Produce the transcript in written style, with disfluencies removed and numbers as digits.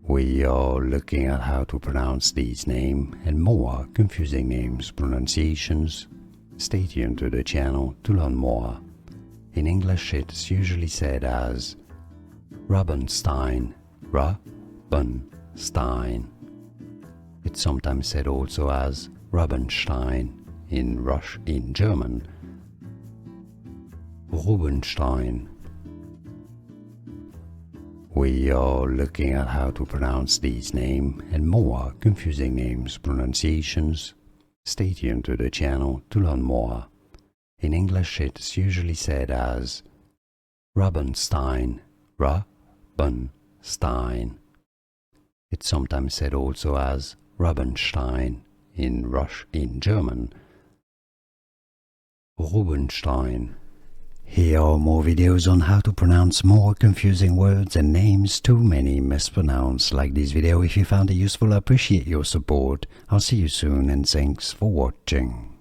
We are looking at how to pronounce these names and more confusing names pronunciations. Stay tuned to the channel to learn more. In English it's usually said as Rubenstein, Rubenstein. It's sometimes said also as Rubenstein, in German, Rubenstein. We are looking at how to pronounce these names and more confusing names pronunciations. Stay tuned to the channel to learn more. In English it's usually said as Rubenstein, Rubenstein. It's sometimes said also as Rubenstein, in German, Rubenstein. Here are more videos on how to pronounce more confusing words and names too many mispronounced. Like this video if you found it useful. I appreciate your support. I'll see you soon and thanks for watching.